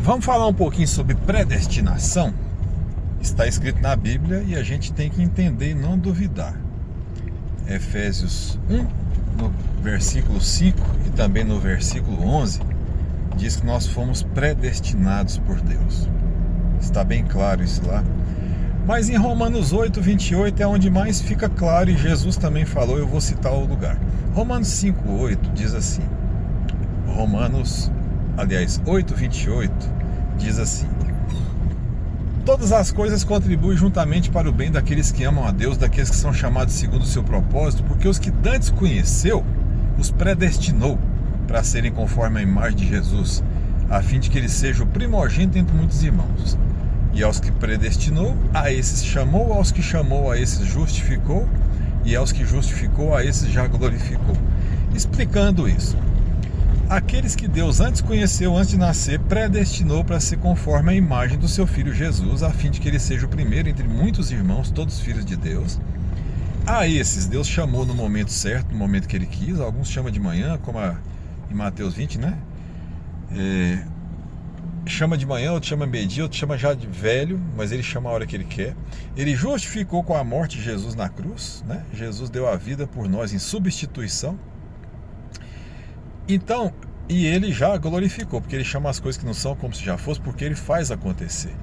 Vamos falar um pouquinho sobre predestinação? Está escrito na Bíblia e a gente tem que entender e não duvidar. Efésios 1, no versículo 5 e também no versículo 11, diz que nós fomos predestinados por Deus. Está bem claro isso lá. Mas em Romanos 8, 28 é onde mais fica claro, e Jesus também falou, eu vou citar o lugar. Romanos 5, 8 diz assim, 8, 28 diz assim: todas as coisas contribuem juntamente para o bem daqueles que amam a Deus, daqueles que são chamados segundo o seu propósito, porque os que dantes conheceu, os predestinou para serem conforme a imagem de Jesus, a fim de que ele seja o primogênito entre muitos irmãos. E aos que predestinou, a esses chamou, aos que chamou, a esses justificou, e aos que justificou, a esses já glorificou. Explicando isso, aqueles que Deus antes conheceu, antes de nascer, predestinou para ser conforme a imagem do seu Filho Jesus, a fim de que ele seja o primeiro entre muitos irmãos, todos filhos de Deus. A esses Deus chamou no momento certo, no momento que ele quis. Alguns chamam de manhã, como em Mateus 20, né? Chama de manhã, outro chama meio-dia, outro chama já de velho, mas ele chama a hora que ele quer. Ele justificou com a morte de Jesus na cruz, né? Jesus deu a vida por nós em substituição. Então, e ele já glorificou, porque ele chama as coisas que não são como se já fosse, porque ele faz acontecer.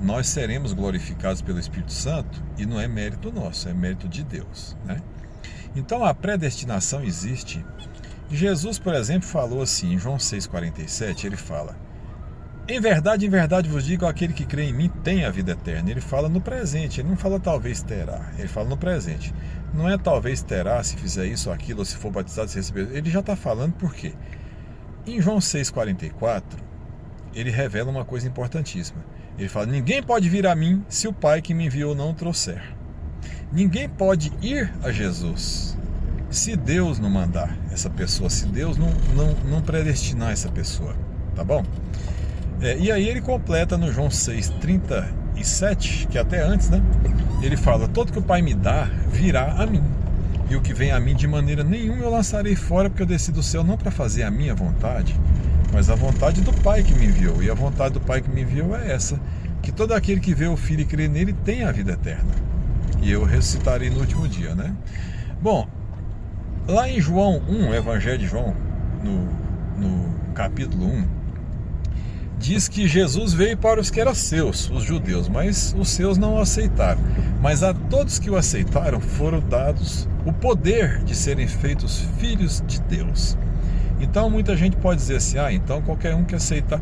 Nós seremos glorificados pelo Espírito Santo, e não é mérito nosso, é mérito de Deus, né? Então a predestinação existe. Jesus, por exemplo, falou assim, em João 6,47, ele fala: em verdade vos digo, aquele que crê em mim tem a vida eterna. Ele fala no presente, ele não fala talvez terá, ele fala no presente. Não é talvez terá, se fizer isso ou aquilo, ou se for batizado, se receber. Ele já está falando por quê? Em João 6,44, ele revela uma coisa importantíssima. Ele fala: ninguém pode vir a mim se o Pai que me enviou não o trouxer. Ninguém pode ir a Jesus se Deus não mandar essa pessoa, se Deus não predestinar essa pessoa, tá bom? E aí ele completa no João 6,37, que é até antes, né? Ele fala: todo que o Pai me dá virá a mim, e o que vem a mim de maneira nenhuma eu lançarei fora, porque eu desci do céu não para fazer a minha vontade, mas a vontade do Pai que me enviou. E a vontade do Pai que me enviou é essa, que todo aquele que vê o Filho e crê nele tem a vida eterna, e eu ressuscitarei no último dia, né? Bom, lá em João 1, Evangelho de João, no capítulo 1, diz que Jesus veio para os que eram seus, os judeus, mas os seus não o aceitaram. Mas a todos que o aceitaram foram dados o poder de serem feitos filhos de Deus. Então muita gente pode dizer assim: então qualquer um que aceitar.